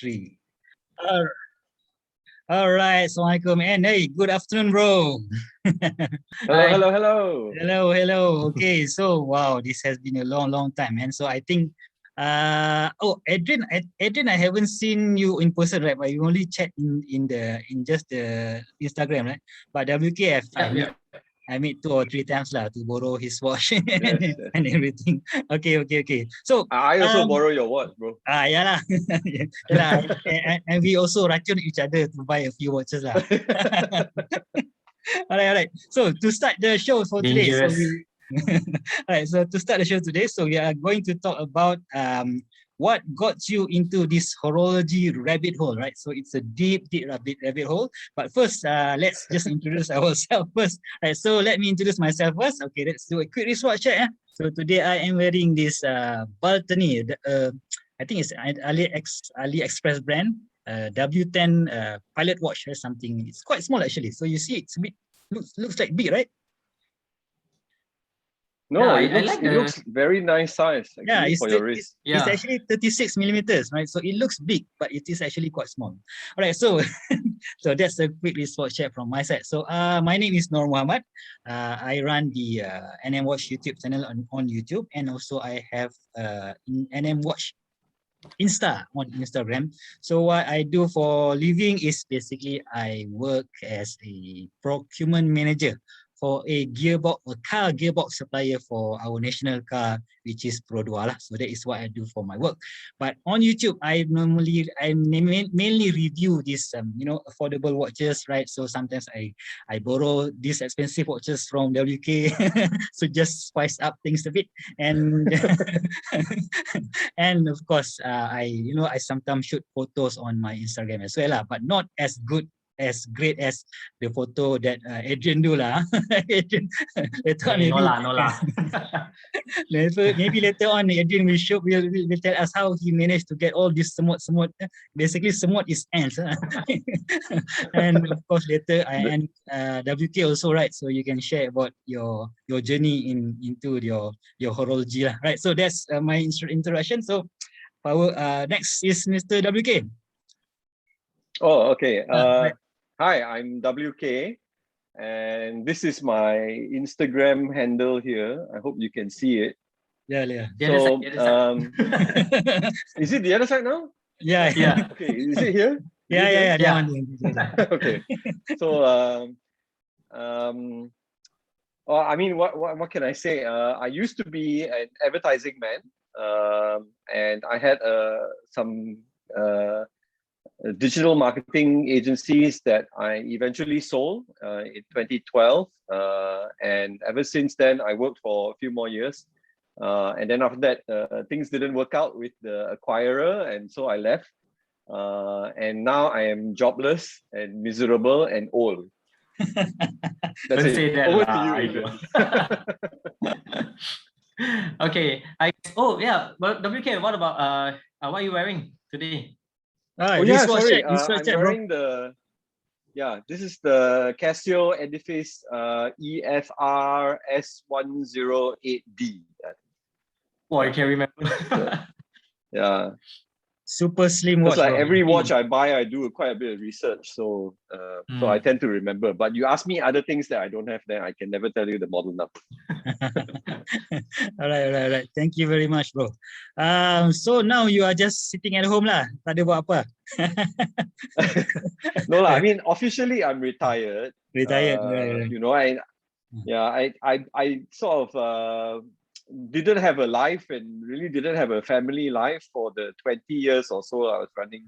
3. All right. Assalamualaikum. And hey, good afternoon, bro. Hello. Hello. Okay. So, wow, this has been a long time, man. So I think, Adrian, I haven't seen you in person, right? But you only chat in just the Instagram, right? But WK, I meet 2 or 3 times lah to borrow his watch Yes. and everything. Okay. So I also borrow your watch, bro. yeah lah. Yeah, and we also racun each other to buy a few watches lah. All right. So to start the show for today, Dangerous. all right. So to start the show today, so we are going to talk about what got you into this horology rabbit hole, right? So it's a deep rabbit hole. But first, let's just introduce ourselves first. Right. So let me introduce myself first. Okay, let's do a quick wristwatch check. So today I am wearing this Baltani. I think it's AliExpress brand. W10 pilot watch or something. It's quite small actually. So you see, it's a bit looks like big, right? No, Yeah, it looks very nice size actually, for your wrist. It's actually 36 millimeters, right? So it looks big, but it is actually quite small. All right, so so that's a quick wristwatch check from my side. So my name is Nur Muhammad. I run the NMwatch YouTube channel on YouTube, and also I have NMwatch Insta on Instagram. So what I do for living is basically I work as a procurement manager for a car gearbox supplier for our national car, which is Pro 2 lah. So that is what I do for my work. But on YouTube, I mainly review these affordable watches, right? So sometimes I borrow these expensive watches from WK, so just spice up things a bit. And and of course, I sometimes shoot photos on my Instagram as well, but not as great as the photo that Adrian do lah. Adrian, later on, No lah. maybe later on Adrian will tell us how he managed to get all this semut. Basically, semut is ants. And of course later and WK also, right? So you can share about your journey into your horology lah, right? So that's my introduction. So next is Mr. WK. Oh, okay. Hi, I'm WK, and this is my Instagram handle here. I hope you can see it. Yeah. So, is it the other side now? Yeah. Okay, is it here? Yeah. Okay. So, I mean, what can I say? I used to be an advertising man, and I had some digital marketing agencies that I eventually sold in 2012, and ever since then I worked for a few more years, and then after that things didn't work out with the acquirer, and so I left, and now I am jobless and miserable and old. That's it. Say that Over to you, Adrian. Okay. Well, WK, what about what are you wearing today? Sorry. I'm wearing this is the Casio Edifice EFR S108D. Oh, I can remember. Yeah. Super slim watch. Like every watch I buy, I do quite a bit of research, so I tend to remember. But you ask me other things that I don't have, then I can never tell you the model number. All right. Thank you very much, bro. So now you are just sitting at home lah. Tak ada buat apa. No lah. I mean, officially I'm retired. Right. You know, I sort of didn't have a life and really didn't have a family life for the 20 years or so I was running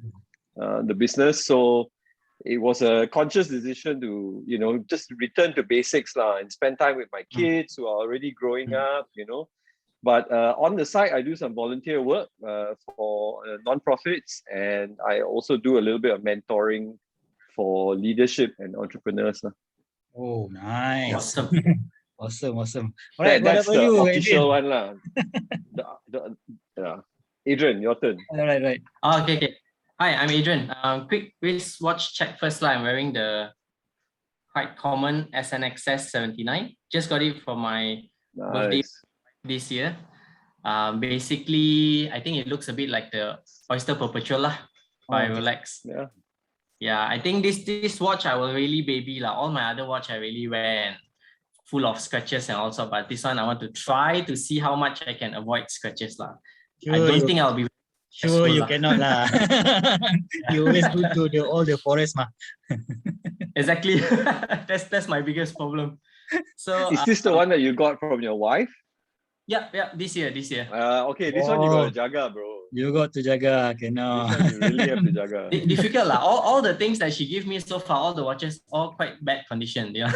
the business. So it was a conscious decision to, just return to basics and spend time with my kids who are already growing up, But on the side, I do some volunteer work for non-profits, and I also do a little bit of mentoring for leadership and entrepreneurs. Oh, nice. Awesome. Awesome. All right, that's what about the you, official Adrian? one. Adrian, your turn. All right. Okay. Hi, I'm Adrian. Quick wristwatch check first. I'm wearing the quite common SNXS 79. Just got it for my birthday this year. Basically, I think it looks a bit like the Oyster Perpetual lah. by okay. Rolex. Yeah. Yeah, I think this watch I will really baby lah. All my other watch I really wear and full of scratches and also, but this one I want to try to see how much I can avoid scratches lah. I Sure, don't you, think I'll be sure successful you lah. cannot lah. You always go to all the forest mah. Exactly. That's my biggest problem. So Is this the one that you got from your wife? yeah, this year. Okay, this one you gotta jaga, bro. You got to jaga, This cannot. one you really have to jaga. Difficult lah. All the things that she gave me so far, all the watches, all quite bad condition. Yeah.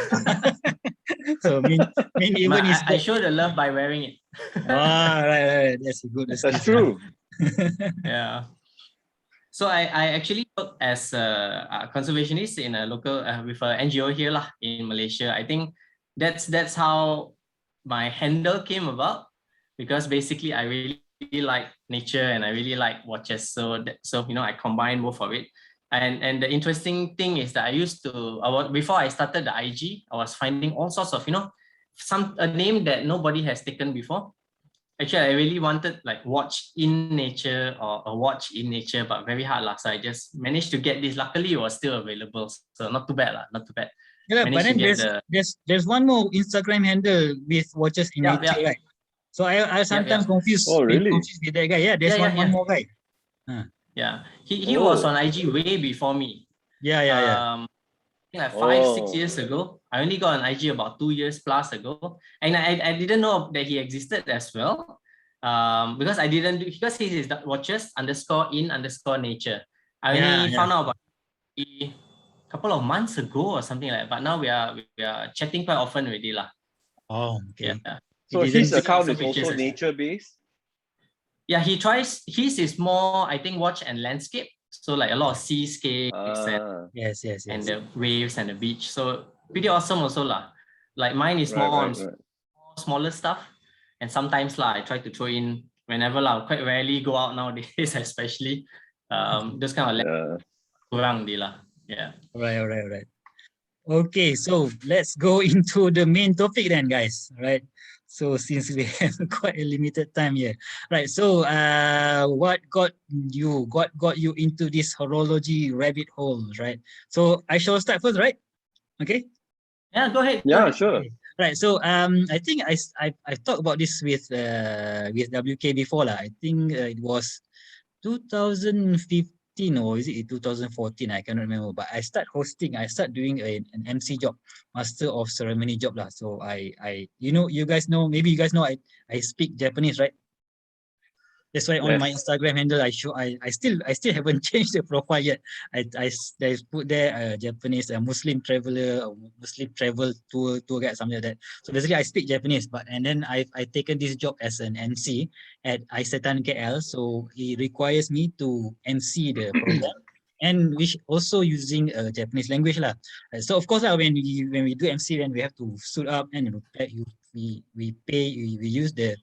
So even I show the love by wearing it. right. That's a good That's excuse. true. Yeah. So I actually work as a conservationist in a local with an NGO here lah in Malaysia. I think that's how my handle came about, because basically I really like nature and I really like watches. So I combine both of it. And the interesting thing is that before I started the IG, I was finding all sorts of a name that nobody has taken before. Actually, I really wanted like watch in nature or a watch in nature, but very hard lah. So I just managed to get this. Luckily, it was still available, so not too bad lah. Not too bad. Yeah, but then there's one more Instagram handle with watches in nature, right? So I sometimes confused. Oh, really? Confused with that guy. Yeah, there's one more guy. Yeah, he was on IG way before me. Yeah. I think like 5-6 years ago. I only got on IG about 2 years plus ago, and I didn't know that he existed as well. Because I didn't do, because he is watches _ nature. I only found out about it a couple of months ago or something like that. But now we are chatting quite often already lah. Oh, okay. Yeah. So his account is also nature based. Yeah, his is more, I think, watch and landscape. So like a lot of seascapes and yes. and the waves and the beach. So pretty awesome also lah. Like mine is more on smaller stuff, and sometimes lah I try to throw in whenever lah. Quite rarely go out nowadays, especially those kind of kurang di lah. Yeah. Right. Okay, so let's go into the main topic then, guys. Right. So since we have quite a limited time here, right? So what got you into this horology rabbit hole, right? So I shall start first, right? Okay. Yeah, go ahead. Yeah, sure. Okay. Right. So I think I talked about this with WK before lah. I think it was 2015 or is it 2014? I cannot remember. But I start doing an MC job, Master of Ceremony job lah. So you guys know, maybe you guys know I speak Japanese, right? That's why on my Instagram handle I still haven't changed the profile yet. I put there Japanese Muslim traveler or Muslim travel tour guide, something like that. So basically I speak Japanese, and then I've taken this job as an MC at Isetan KL. So it requires me to MC the program, and which also using Japanese language lah. So of course when we do MC, then we have to suit up and we use the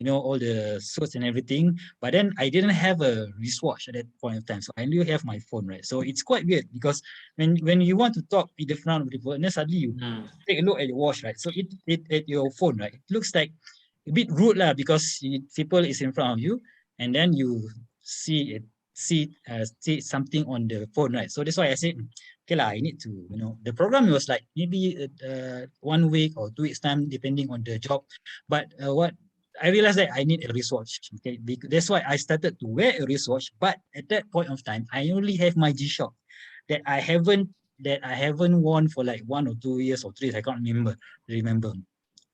all the suits and everything, but then I didn't have a wristwatch at that point of time, so I only have my phone, right? So it's quite weird because when you want to talk in the front of people, and then suddenly you take a look at your watch, right? So it at your phone, right? It looks like a bit rude lah, because people is in front of you, and then you see something on the phone, right? So that's why I said, okay lah, I need to, the program was like maybe 1 week or 2 weeks time, depending on the job, but what I realized that I need a wristwatch. Okay, that's why I started to wear a wristwatch. But at that point of time, I only have my G-Shock that I haven't worn for like 1 or 2 years or 3 years. I can't remember.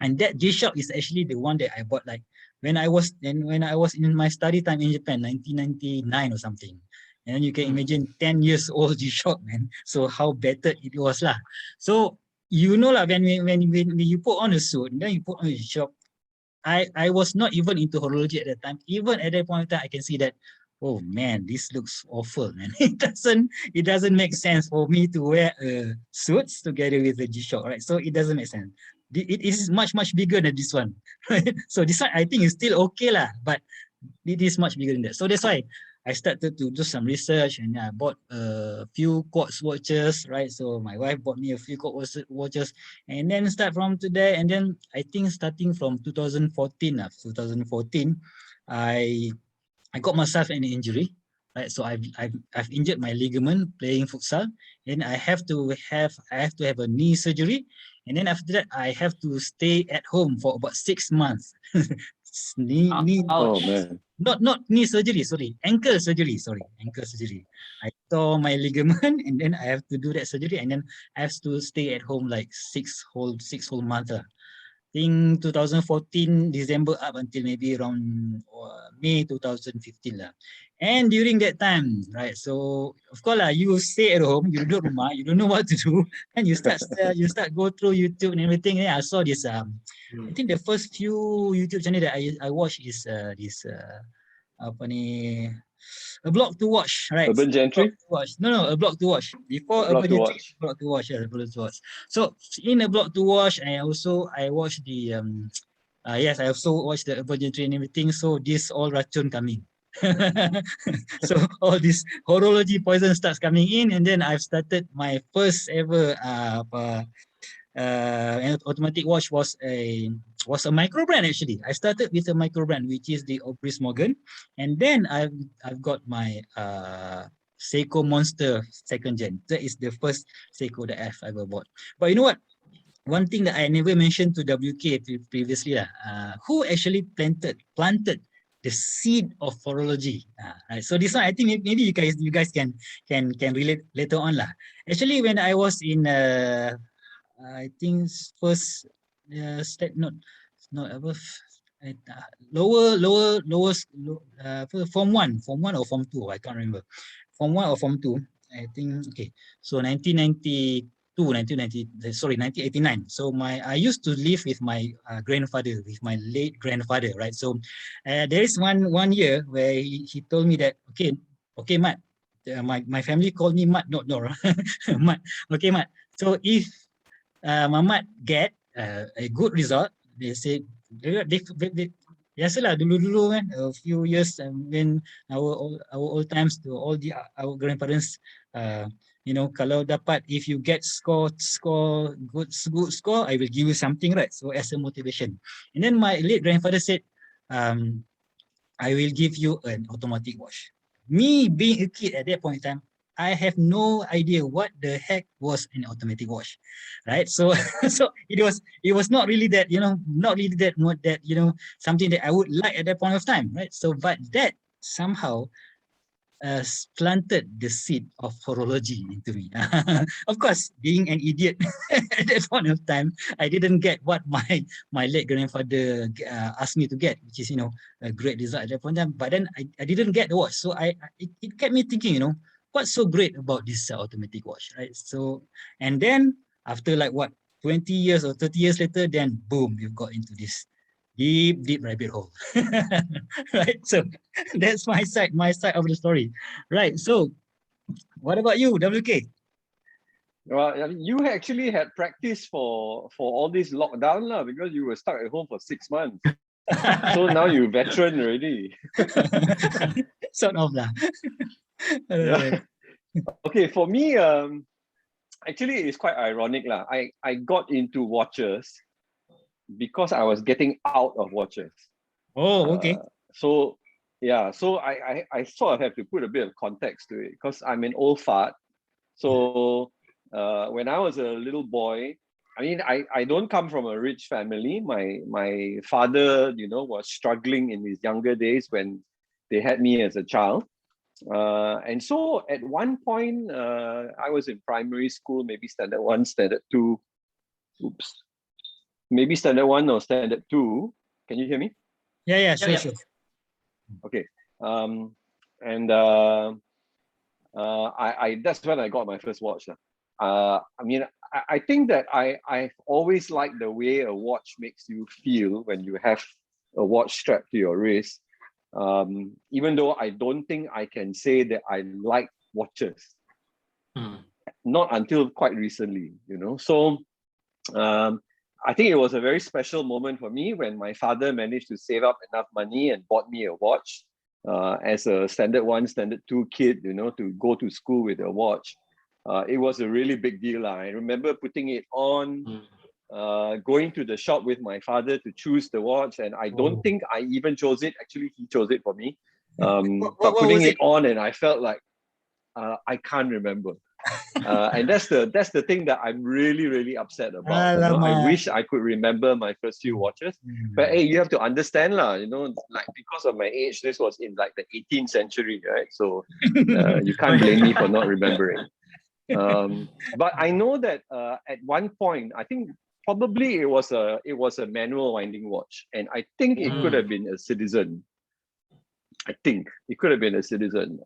And that G-Shock is actually the one that I bought like when I was in my study time in Japan, 1999 or something. And then you can imagine 10 years old G-Shock, man. So how better it was lah. So lah, when you put on a suit and then you put on a G-Shock, I was not even into horology at that time. Even at that point in time, I can see that, oh man, this looks awful, man. It doesn't make sense for me to wear suits together with the G-Shock, right? So it doesn't make sense. It is much bigger than this one, right? So this one I think is still okay lah, but it is much bigger than that. So that's why I started to do some research, and I bought a few quartz watches, right? So my wife bought me a few quartz watches, and then start from today. And then I think starting from 2014, I got myself an injury. right? So I've injured my ligament playing futsal, and I have to have a knee surgery, and then after that I have to stay at home for about 6 months. knee Oh Ouch. man. not knee surgery, sorry, ankle surgery, ankle surgery. I tore my ligament, and then I have to do that surgery, and then I have to stay at home like six whole months. Think 2014 December up until maybe around May 2015 lah. And during that time, right? So of course lah, you stay at home, you duduk rumah, you don't know what to do, and you start go through YouTube and everything. And I saw this I think the first few YouTube channel that I watched is this apa ni, a blog to watch, right? Urban Gentry? No, a blog to watch. Before A blog Urban to Gentry, watch. a blog to watch, yeah, a blog to watch. So in a blog to watch, I watched the yes, I also watched the Urban Gentry and everything. So this all racun coming. So all this horology poison starts coming in, and then I've started my first ever automatic watch was a micro brand actually. I started with a micro brand, which is the Opris Morgan, and then I've got my Seiko Monster second gen. That is the first Seiko that I've ever bought. But you know what? One thing that I never mentioned to WK previously, who actually planted the seed of horology. Right. So this one, I think maybe you guys can relate later on lah. Actually, when I was in I think first step not above lowest form 1 or form 2, I can't remember, form 1 or form 2, I think. Okay, so 1989. So I used to live with my grandfather, with my late grandfather, right? So there is one year where he told me that, okay Matt, my family called me Matt, not Nor. Matt, okay Matt, so if Mamat get a good result, they say they biasalah dulu kan, a few years when our old times, to all our grandparents, kalau dapat, if you get good score, I will give you something, right? So as a motivation. And then my late grandfather said, I will give you an automatic watch. Me being a kid at that point in time, I have no idea what the heck was an automatic watch, right? So, so it was not really that, something that I would like at that point of time, right? So, but that somehow planted the seed of horology into me. Of course, being an idiot at that point of time, I didn't get what my late grandfather asked me to get, which is a great result at that point in time. But then I didn't get the watch, so it kept me thinking, what's so great about this automatic watch, right? So, and then after like what, 20 years or 30 years later, then boom, you've got into this deep rabbit hole. Right? So that's my side of the story. Right. So what about you, WK? Well, you actually had practice for all this lockdown lah, because you were stuck at home for 6 months. So now you're veteran already. Sort of lah. Yeah. Okay, for me, actually it's quite ironic lah. I got into watches because I was getting out of watches. Oh, okay. So yeah, so I sort of have to put a bit of context to it, because I'm an old fart. So when I was a little boy, I mean, I don't come from a rich family. My father, was struggling in his younger days when they had me as a child. And so at one point, I was in primary school, maybe standard 1, standard 2. Oops. Maybe standard 1 or standard 2. Can you hear me? Yeah, sure. Okay. And that's when I got my first watch. I mean, I think that I've always liked the way a watch makes you feel when you have a watch strapped to your wrist. Even though I don't think I can say that I like watches. Not until quite recently, So I think it was a very special moment for me when my father managed to save up enough money and bought me a watch. As a standard 1, standard 2 kid, to go to school with a watch. It was a really big deal. I remember putting it on, going to the shop with my father to choose the watch, and I don't think I even chose it. Actually, he chose it for me. But putting was it on, and I felt like I can't remember. And that's the thing that I'm really, really upset about. You know, I Alamak. wish I could remember my first few watches. But hey, you have to understand lah, you know, like because of my age, this was in like the 18th century, right? So you can't blame me for not remembering. But I know that at one point, I think probably it was a manual winding watch, and I think it could have been a Citizen. I think it could have been a Citizen.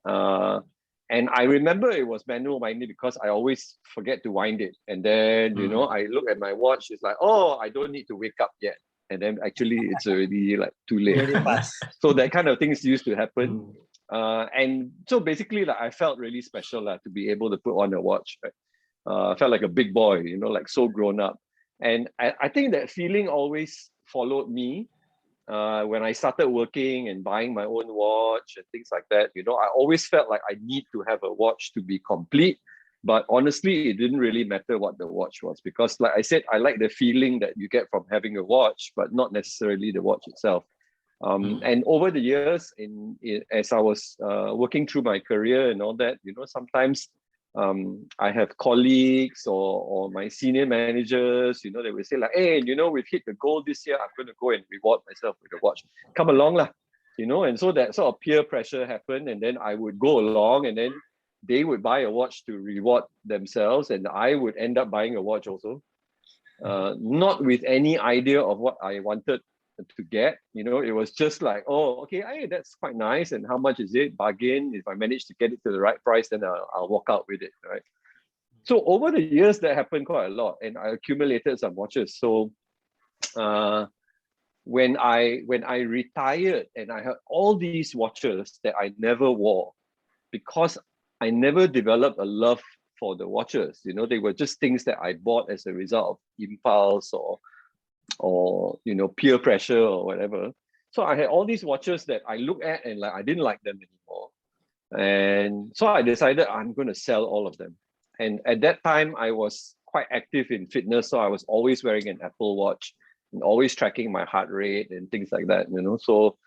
And I remember it was manual winding because I always forget to wind it. And then, you know, I look at my watch, it's like, oh, I don't need to wake up yet. And then actually it's already like too late. Already passed. So that kind of things used to happen. And so basically like I felt really special to be able to put on a watch. Right? I felt like a big boy, you know, like so grown up. And I think that feeling always followed me. When I started working and buying my own watch and things like that, you know, I always felt like I need to have a watch to be complete. But honestly, it didn't really matter what the watch was because, like I said, I like the feeling that you get from having a watch, but not necessarily the watch itself. And over the years, as I was working through my career and all that, you know, sometimes I have colleagues or my senior managers, you know, they will say like, hey, you know, we've hit the goal this year. I'm going to go and reward myself with a watch. Come along lah, you know, and so that sort of peer pressure happened. And then I would go along and then they would buy a watch to reward themselves. And I would end up buying a watch also, not with any idea of what I wanted to get, you know, it was just like, oh, okay, hey, that's quite nice. And how much is it? Bargain. If I manage to get it to the right price, then I'll walk out with it, right? So over the years, that happened quite a lot, and I accumulated some watches. So when I retired, and I had all these watches that I never wore, because I never developed a love for the watches. You know, they were just things that I bought as a result of impulse or you know, peer pressure or whatever. So I had all these watches that I look at and like I didn't like them anymore. And so I decided I'm going to sell all of them. And at that time I was quite active in fitness, so I was always wearing an Apple Watch and always tracking my heart rate and things like that, you know. So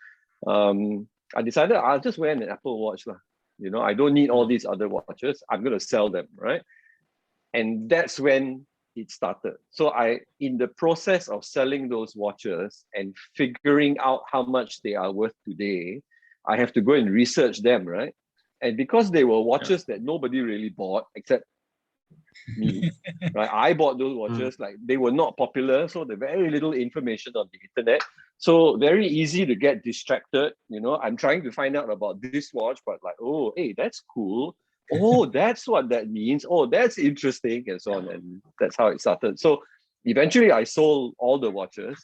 I decided I'll just wear an Apple Watch lah. You know, I don't need all these other watches. I'm going to sell them, right? And that's when it started. So in the process of selling those watches and figuring out how much they are worth today, I have to go and research them, right? And because they were watches that nobody really bought except me, right? I bought those watches, like they were not popular, so there's very little information on the internet. So very easy to get distracted. You know, I'm trying to find out about this watch, but like, oh, hey, that's cool. Oh, that's what that means. Oh, that's interesting, and so on. And that's how it started. So eventually I sold all the watches.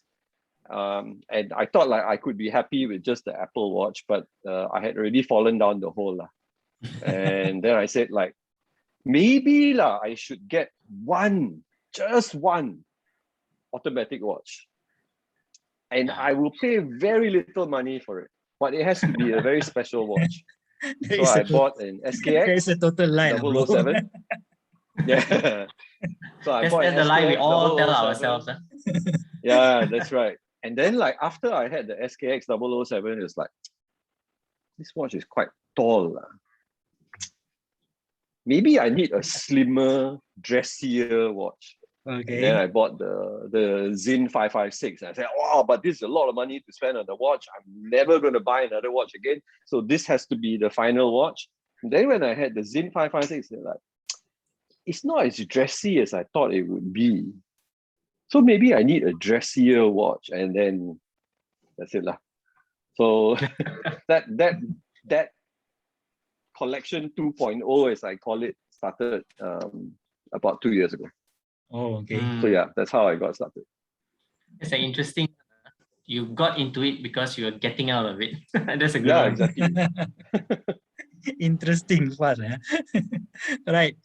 And I thought like I could be happy with just the Apple Watch, but I had already fallen down the hole. And then I said like, maybe I should get just one automatic watch. And I will pay very little money for it, but it has to be a very special watch. So I bought an SKX. There's a total lie, 007. Yeah. So I bought that's the lie we all tell ourselves. Yeah, that's right. And then like after I had the SKX 007, it's like, this watch is quite tall. Maybe I need a slimmer, dressier watch. Okay. And then I bought the Zin 556. I said, wow, but this is a lot of money to spend on the watch. I'm never going to buy another watch again. So this has to be the final watch. And then when I had the Zin 556, they're like, it's not as dressy as I thought it would be. So maybe I need a dressier watch. And then that's it lah. So that collection 2.0, as I call it, started about 2 years ago. Oh, okay. So yeah, that's how I got started. It's an interesting. You got into it because you were getting out of it. That's a good one. Exactly. Interesting part. Right.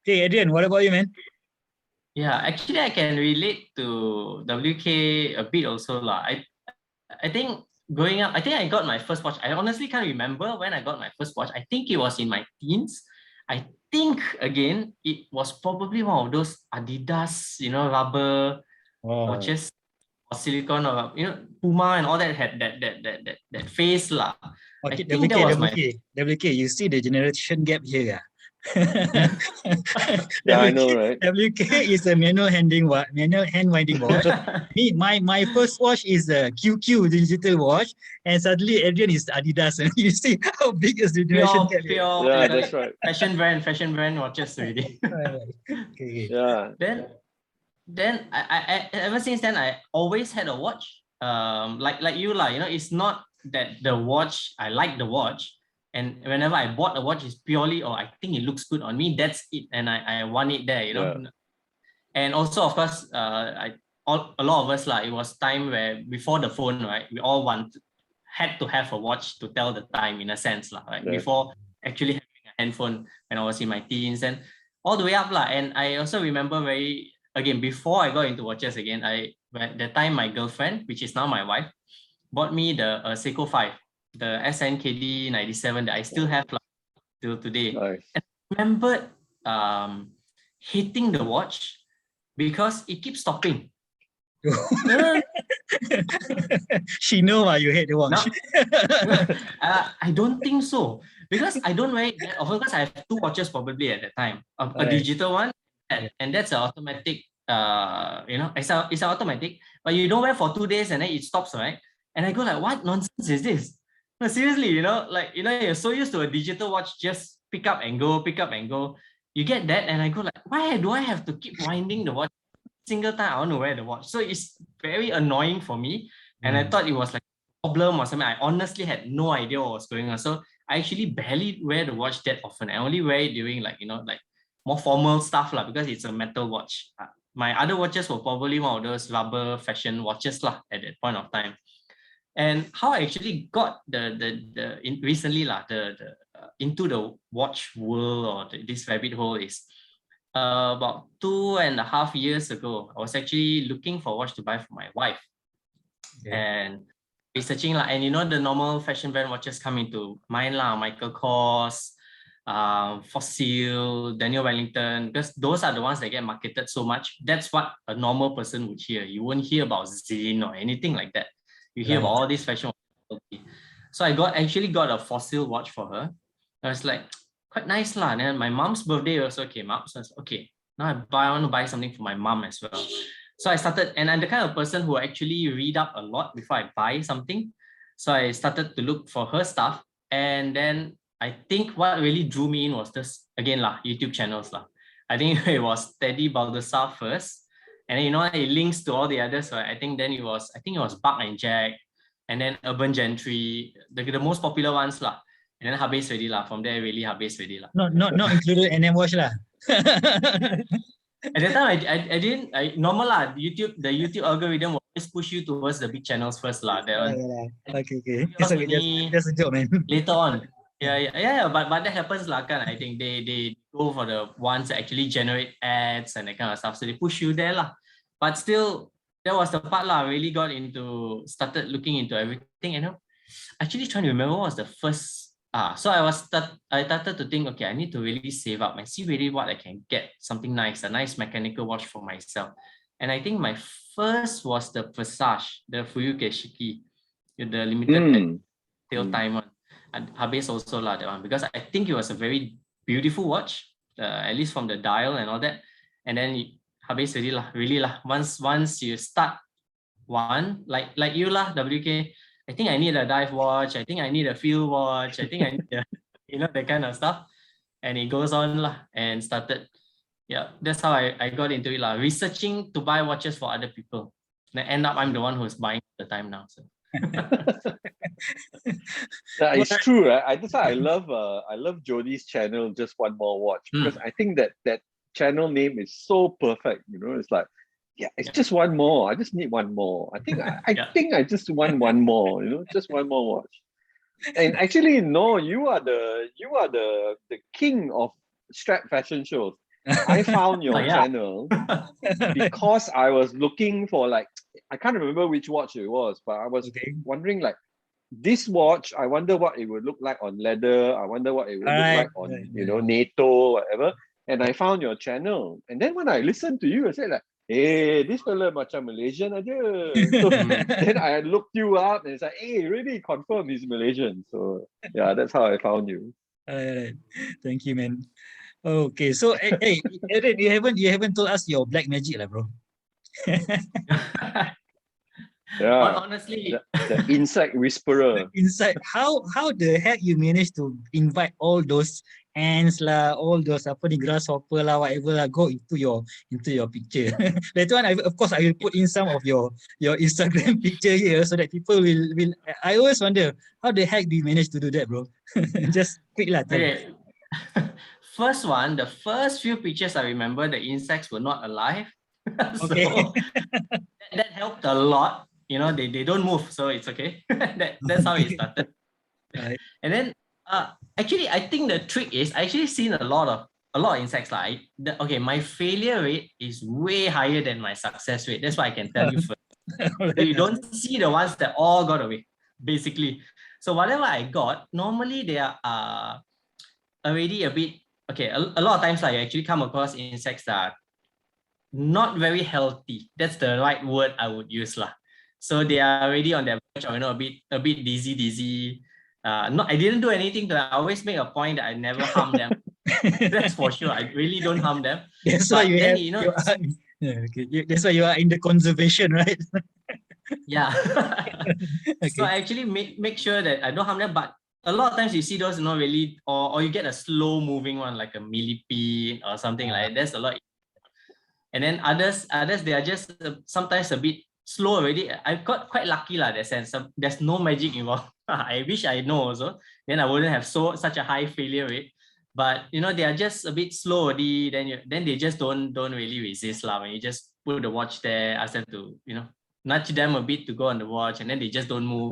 Okay, Adrian, what about you, man? Yeah, actually, I can relate to WK a bit also lah. I think growing up, I think I got my first watch. I honestly can't remember when I got my first watch. I think it was in my teens. I think again, it was probably one of those Adidas, rubber watches. It silicone or Puma and all that had that face lah. I Okay, think that was my WK, you see the generation gap here. Yeah, I know, right? WK is a manual hand winding watch. My first watch is a QQ digital watch, and suddenly Adrian is Adidas. And you see how big is the generation gap here. Yeah, that's right. fashion brand watches already. Okay. Yeah. Then I ever since then I always had a watch. Like you lah, it's not that the watch, I like the watch, and whenever I bought a watch, it's purely, I think it looks good on me, that's it, and I want it there, Yeah. And also, of course, a lot of us lah, it was time where before the phone, right, we all had to have a watch to tell the time in a sense lah, right? Yeah. Before actually having a handphone when I was in my teens and all the way up lah. And I also remember before I got into watches again, at the time my girlfriend, which is now my wife, bought me the Seiko 5, the SNKD 97 that I still have till today. Nice. And I remembered hating the watch because it keeps stopping. She know why you hate the watch. I don't think so, because I don't wear it. Of course, I have two watches probably at that time. A digital one, and that's an automatic. It's an automatic, but you don't wear for 2 days and then it stops, right? And I go like, what nonsense is this? No, seriously, you're so used to a digital watch, just pick up and go. You get that, and I go like, why do I have to keep winding the watch? Single time I want to wear the watch. So it's very annoying for me. And I thought it was like a problem or something. I honestly had no idea what was going on. So I actually barely wear the watch that often. I only wear it during like more formal stuff because it's a metal watch. My other watches were probably one of those rubber fashion watches at that point of time. And how I actually got recently into the watch world or this rabbit hole is about 2.5 years ago. I was actually looking for a watch to buy for my wife, and researching and the normal fashion brand watches come into mind Michael Kors, Fossil, Daniel Wellington, because those are the ones that get marketed so much. That's what a normal person would hear. You won't hear about Zine or anything like that. You hear about all these fashion watches. So I actually got a Fossil watch for her. I was like, quite nice lah. And then my mom's birthday also came up. So I was okay, now I want to buy something for my mom as well. So I started, and I'm the kind of person who actually read up a lot before I buy something. So I started to look for her stuff. And then I think what really drew me in was this, again, YouTube channels. I think it was Teddy Baldassar first. And then, it links to all the others. So I think it was Buck and Jack, and then Urban Gentry, the most popular ones. And then habis already from there really habis already Not included NMwatch lah. At that time I didn't normal YouTube, the YouTube algorithm will always push you towards the big channels first Okay. That's a joke, man. Later on. Yeah. But that happens I think they go for the ones that actually generate ads and that kind of stuff. So they push you there But still, that was the part really started looking into everything. Actually trying to remember what was the first. So I started to think, okay, I need to really save up and see really what I can get, something nice, a nice mechanical watch for myself. And I think my first was the Versace, the Fuyuke Shiki, the limited tail time one. And habis also that one, because I think it was a very beautiful watch, at least from the dial and all that. And then habis really once you start one, like you WK, I think I need a dive watch. I think I need a field watch. I think I need that kind of stuff. And it goes on and started. Yeah, that's how I got into it researching to buy watches for other people. And end up I'm the one who's buying at the time now. So. Yeah, it's true. Right? That's why I love Jodie's channel, Just One More Watch, because I think that channel name is so perfect. It's like, it's just one more. I just need one more. I think I just want one more. Just one more watch. And actually, no, you are the king of strap fashion shows. I found your channel because I was looking for I can't remember which watch it was, but I was wondering this watch. I wonder what it would look like on leather. I wonder what it would look like on NATO, whatever. And I found your channel, and then when I listened to you, I said hey, this fella macam Malaysian aja. So then I looked you up and it's like, hey, really confirm he's Malaysian. So yeah, that's how I found you. Alright. Thank you, man. Okay, so hey, Aaron, you haven't told us your black magic, lah, bro. Yeah, Honestly, the insect whisperer. Inside, how the heck you managed to invite all those ants lah, all those apa ni grasshopper lah, whatever lah, go into your picture. Later on, of course, I will put in some of your Instagram picture here so that people will. I always wonder how the heck do you manage to do that, bro? Just quick lah. okay. The first few pictures I remember, the insects were not alive. So Okay. that helped a lot. You know, they don't move, so it's okay. That's how it started. Right. And then actually, I think the trick is I actually seen a lot of insects. Like okay, my failure rate is way higher than my success rate. That's what I can tell you first. So you don't see the ones that all got away, basically. So whatever I got, normally they are already a bit okay. A lot of times I actually come across insects that are not very healthy. That's the right word I would use lah. So they are already on their verge of, a bit dizzy. I didn't do anything to them. I always make a point that I never harm them. That's for sure. I really don't harm them. That's why you then, have. Okay. That's why you are in the conservation, right? Yeah. Okay. So I actually make sure that I don't harm them. But a lot of times you see those, really, or you get a slow moving one like a millipede or something like that. There's a lot. And then others they are just sometimes a bit slow already. I got quite lucky lah, that sense. There's no magic involved. I wish I know also. Then I wouldn't have such a high failure rate. But they are just a bit slow already. Then they just don't really resist lah. When you just put the watch there, ask them to nudge them a bit to go on the watch, and then they just don't move.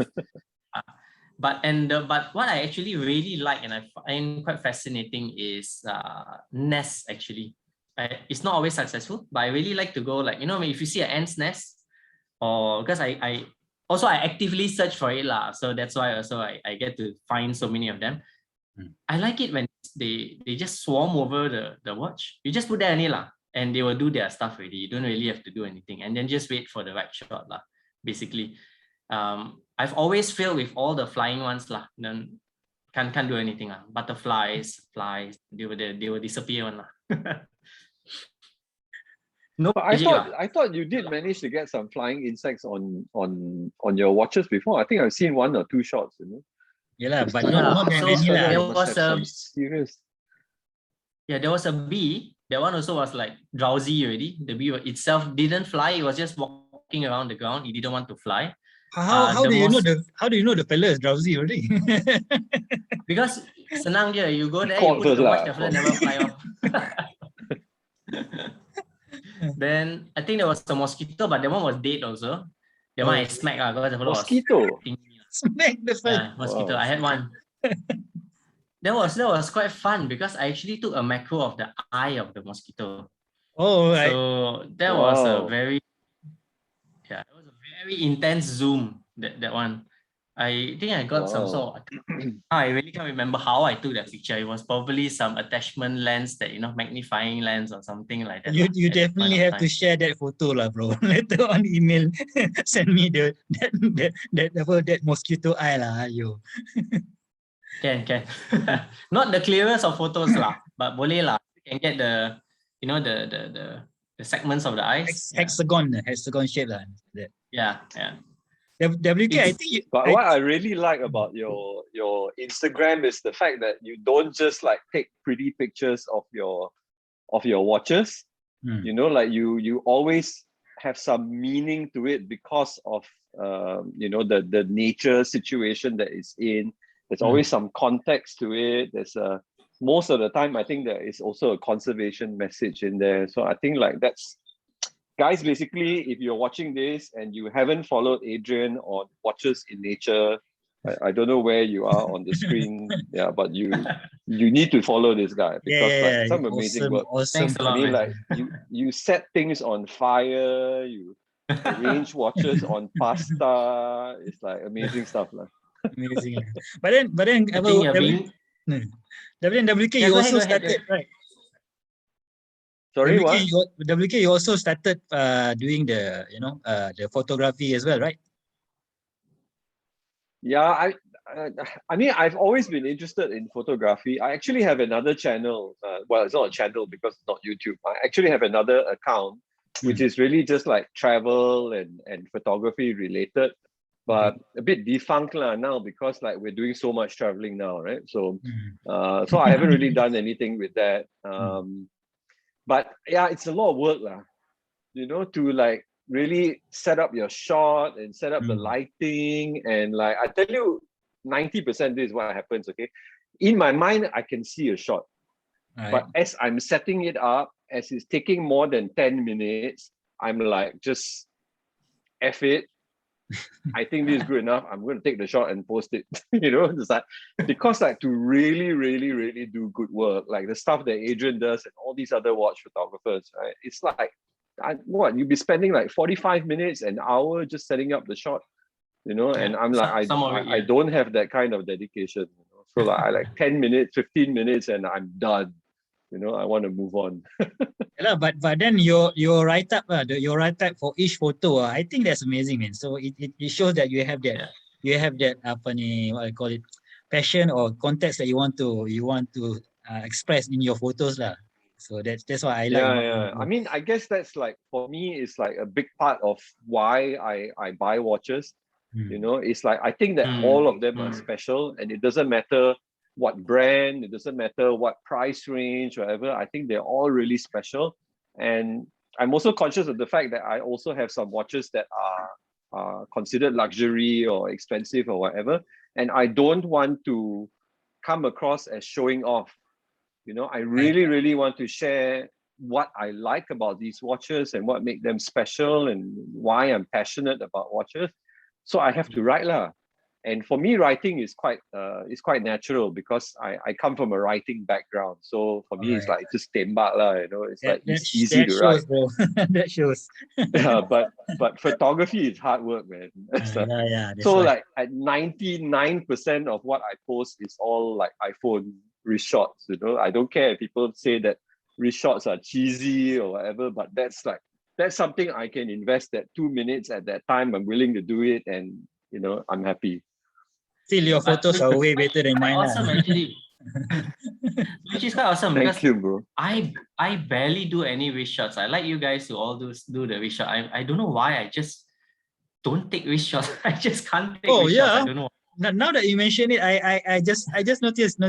But what I actually really like and I find quite fascinating is nests actually. It's not always successful, but I really like to go like if you see an ant's nest. Or because I actively search for it lah, so that's why also I get to find so many of them. I like it when they just swarm over the watch. You just put there only lah, and they will do their stuff already. You don't really have to do anything, and then just wait for the right shot lah. Basically, I've always failed with all the flying ones lah. Then can't do anything lah. Butterflies, flies, they will disappear one lah. No, but I thought you did manage to get some flying insects on your watches before. I think I've seen 1 or 2 shots. Yeah, but not many lah. There was serious. Yeah, there was a bee. That one also was like drowsy already. The bee itself didn't fly. It was just walking around the ground. It didn't want to fly. How do you know the fella is drowsy already? Because senang je. You go there, you put the watch, the fella never fly off. Then I think there was a mosquito, but that one was dead also. That one I smacked because the fellow mosquito. Smack the fella. Yeah, mosquito. Wow. I had one. That was quite fun because I actually took a macro of the eye of the mosquito. Oh, right. So that was a very intense zoom. That one. I think I got some sort of, I really can't remember how I took that picture. It was probably some attachment lens that, magnifying lens or something like that. You definitely have to share that photo lah, bro. Later on email, send me that mosquito eye lah, yo. Can. Not the clearest of photos lah, but boleh lah. You can get the, the segments of the eyes. Hexagon shape lah. Yeah. WK, I think. What I really like about your Instagram is the fact that you don't just like take pretty pictures of your watches. Like you always have some meaning to it because of the nature situation that it's in. There's always some context to it. There's most of the time I think there is also a conservation message in there. So I think like that's. Guys, basically, if you're watching this and you haven't followed Adrian on Watches in Nature, I don't know where you are on the screen, but you need to follow this guy because some amazing work. Awesome. Thanks a lot, like you set things on fire, you arrange watches on pasta. It's like amazing stuff, lah. Amazing. But then, WK, you also started, right? Sorry, what? WK, you also started doing the the photography as well, right? Yeah, I mean, I've always been interested in photography. I actually have another channel. Well, it's not a channel because it's not YouTube. I actually have another account, which is really just like travel and photography related, but a bit defunct now because like we're doing so much traveling now, right? So, so I haven't really done anything with that. But yeah, it's a lot of work lah, to like really set up your shot and set up the lighting. And like, I tell you, 90% this is what happens, okay? In my mind, I can see a shot. Right. But as I'm setting it up, as it's taking more than 10 minutes, I'm like, just F it. I think this is good enough. I'm going to take the shot and post it. It's like, because like to really, really, really do good work, like the stuff that Adrian does and all these other watch photographers, right? It's like, you'd be spending like 45 minutes, an hour just setting up the shot, and I'm like, I don't have that kind of dedication. So like, I like 10 minutes, 15 minutes, and I'm done. I want to move on. Yeah, but then your write up, your write up for each photo, I think that's amazing, man. So it shows that you have that what I call it, passion or context that you want to express in your photos lah. So that's why I like. Yeah. I mean, I guess that's like, for me, it's like a big part of why I buy watches. It's like, I think that all of them are special, and it doesn't matter what brand, it doesn't matter what price range, whatever. I think they're all really special. And I'm also conscious of the fact that I also have some watches that are considered luxury or expensive or whatever. And I don't want to come across as showing off. I really, really want to share what I like about these watches and what make them special and why I'm passionate about watches. So I have to write lah. And for me, writing is quite natural because I come from a writing background. So for me, it's like just tembak lah, it's easy to write. Bro. That shows. Yeah, but photography is hard work, man. So like at 99% of what I post is all like iPhone wrist shots. I don't care if people say that wrist shots are cheesy or whatever, but that's something I can invest that 2 minutes at that time. I'm willing to do it, and I'm happy. Still, your photos are way better than mine. Awesome, actually. Which is quite awesome. Thank you, bro. I barely do any wrist shots. I like you guys to all do the wrist shot. I don't know why. I just don't take wrist shots. I just can't take wrist shots. I don't know. Now that you mention it, I just noticed.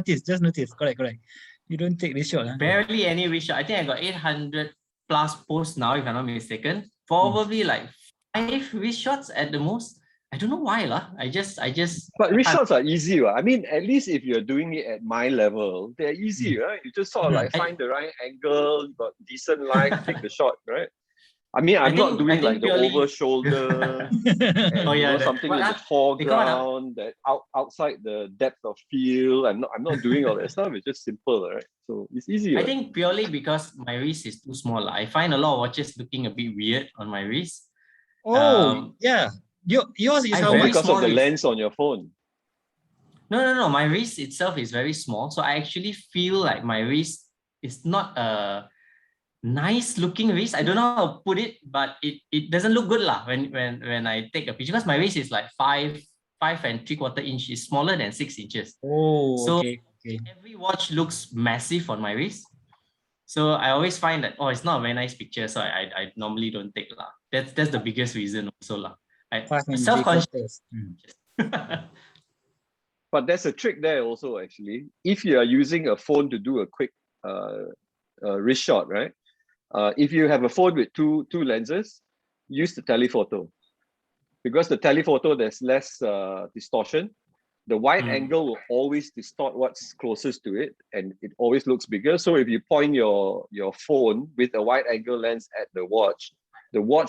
Correct. You don't take wrist shot. Barely any wrist shot. I think I got 800 plus posts now, if I'm not mistaken. Probably like 5 wrist shots at the most. I don't know why lah. I just. But wrist shots are easy, right? I mean, at least if you're doing it at my level, they're easy, right? You just sort of like find the right angle, you got decent light, take the shot, right? I mean, I'm not doing like the over shoulder, and, something in the foreground that outside the depth of field. I'm not doing all that stuff. It's just simple, right? So it's easy. I think purely because my wrist is too small. I find a lot of watches looking a bit weird on my wrist. Yeah. Yours is how because of the lens on your phone. No. My wrist itself is very small, so I actually feel like my wrist is not a nice looking wrist. I don't know how to put it, but it doesn't look good lah when I take a picture, because my wrist is like 5 3/4 inch. It's smaller than 6 inches. Okay. Every watch looks massive on my wrist. So I always find that it's not a very nice picture, so I normally don't take lah. That's the biggest reason also lah. Self-conscious. But there's a trick there also, actually. If you are using a phone to do a quick wrist shot, right? If you have a phone with two lenses, use the telephoto. Because the telephoto, there's less distortion. The wide angle will always distort what's closest to it, and it always looks bigger. So if you point your phone with a wide angle lens at the watch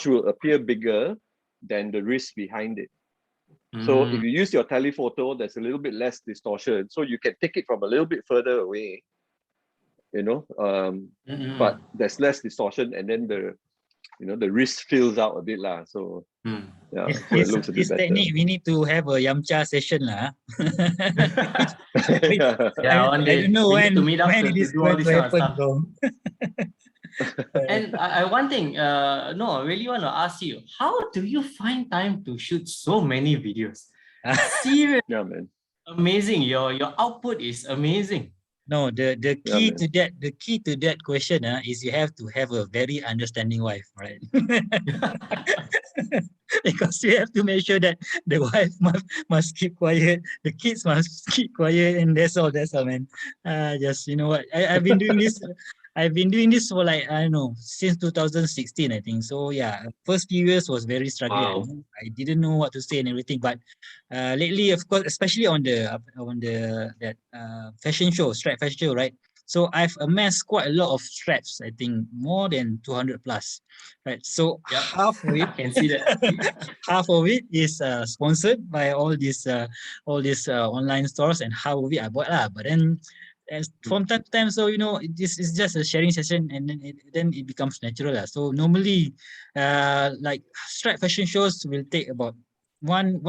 will appear bigger than the wrist behind it. So if you use your telephoto, there's a little bit less distortion. So you can take it from a little bit further away, but there's less distortion, and then the wrist fills out a bit lah. So so it looks a bit better. Technique, we need to have a Yamcha session lah. I don't know when it is going to happen, bro. And one thing, no, I really want to ask you, how do you find time to shoot so many videos? Seriously, Yeah, man. amazing. Your output is amazing. No, the Yeah, key man. to that question is you have to have a very understanding wife, right? Because you have to make sure that the wife must keep quiet, the kids must keep quiet, and that's all, man. Just, you know what, I've been doing this. I've been doing this for like, I don't know, since 2016, I think. So yeah, first few years was very struggling. Wow. I didn't know what to say and everything. But lately, of course, especially on the that fashion show, strap fashion show, right? So I've amassed quite a lot of straps. I think more than 200 plus, right? So Yep. half of it, I can see that. half of it is sponsored by all these online stores, and half of it I bought lah. But then, as from time to time, so you know, this is just a sharing session, and then it becomes natural lah. So normally, like strap fashion shows will take about one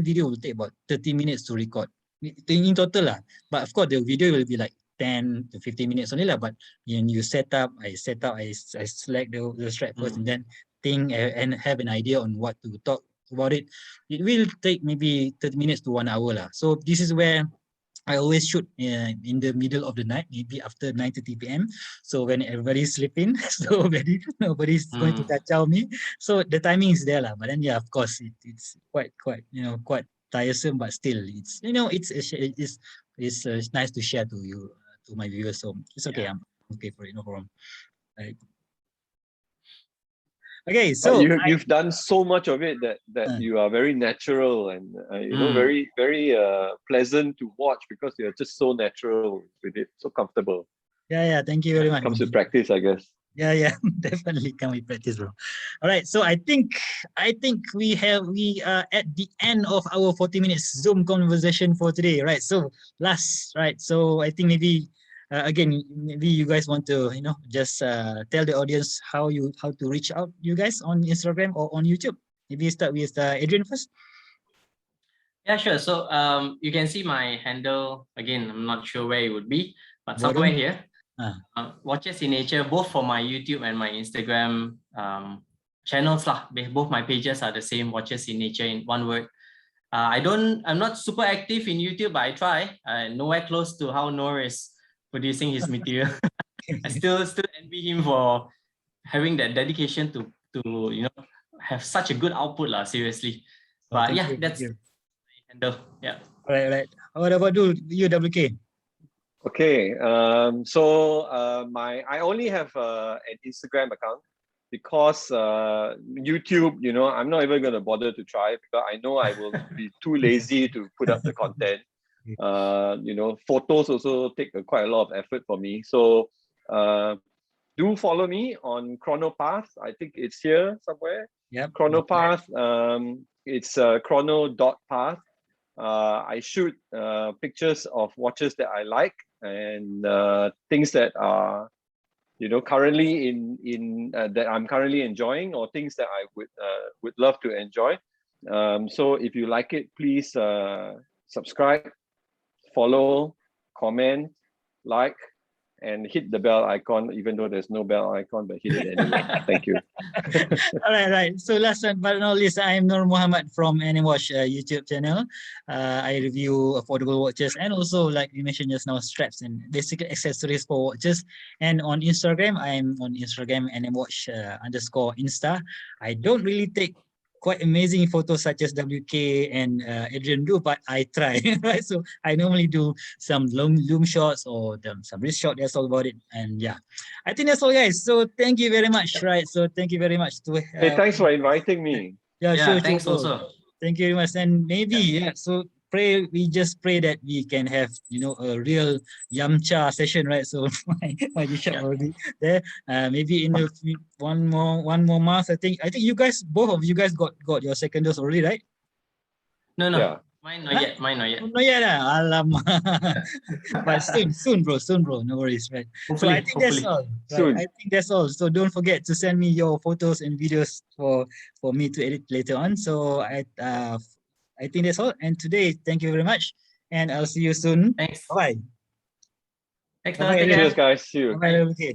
video will take about 30 minutes to record in total lah. But of course, the video will be like 10 to 15 minutes only lah. But when you I select the strap first, and then think and have an idea on what to talk about it. It will take maybe 30 minutes to 1 hour lah. So this is where I always shoot in the middle of the night, maybe after 9:30 p.m. So when everybody's sleeping, so nobody's going to kacau me. So the timing is there lah. But then yeah, of course, it's quite quite tiresome, but still it's it's nice to share to you, to my viewers. So it's okay. Yeah. I'm okay for it, no problem. Right. Okay, But so you've done so much of it that you are very natural and very pleasant to watch, because you're just so natural with it, so comfortable. yeah, thank you very much. Comes to practice, I guess. Yeah, definitely can we practice, bro. All right, so I think we are at the end of our 40 minutes Zoom conversation for today, right? So so I think maybe again, maybe you guys want to just tell the audience how to reach out you guys on Instagram or on YouTube. Maybe start with Adrian first. Yeah, sure. So you can see my handle again. I'm not sure where it would be, but Bottom. somewhere here. Watches in Nature, both for my YouTube and my Instagram channels lah. Both my pages are the same, Watches in Nature in one word. I'm not super active in YouTube, but I try. Nowhere close to how Noor is producing his material. I still envy him for having that dedication to have such a good output lah. Seriously, but yeah, that's my handle. Yeah. All right. What about you, WK? Okay, so I only have an Instagram account, because YouTube, I'm not even going to bother to try, because I know I will be too lazy to put up the content. Photos also take quite a lot of effort for me. So do follow me on Chronopath. I think it's here somewhere. Yep. Chronopath. It's chrono.path. I shoot pictures of watches that I like, and things that are currently in that I'm currently enjoying, or things that I would love to enjoy. So if you like it, please subscribe, follow, comment, like, and hit the bell icon, even though there's no bell icon, but hit it anyway. Thank you. All right. So last but not least, I'm Nur Muhammad from NMwatch YouTube channel. I review affordable watches, and also, like we mentioned just now, straps and basically accessories for watches. And on Instagram, I'm on Instagram NMwatch _Insta. I don't really take quite amazing photos such as WK and Adrian do, but I try. Right, so I normally do some loom shots or some wrist shot. That's all about it. And yeah, I think that's all, guys. So thank you very much. Right, so thank you very much to Hey, thanks for inviting me. Yeah, sure. Thanks also. Thank you very much. And maybe so we just pray that we can have a real Yamcha session, right? So my bishop will be there. Maybe in one more month. I think both of you guys got your second dose already, right? No. Yeah. Mine not yet. Not yet. Alamak. But soon, bro. No worries, right? Hopefully, so I think that's all. Right? Soon. I think that's all. So don't forget to send me your photos and videos for me to edit later on. So I think that's all. And today, thank you very much. And I'll see you soon. Thanks. Bye. Thanks, Bye-bye. Noor. Take care. Cheers, guys. See you. Bye. Okay.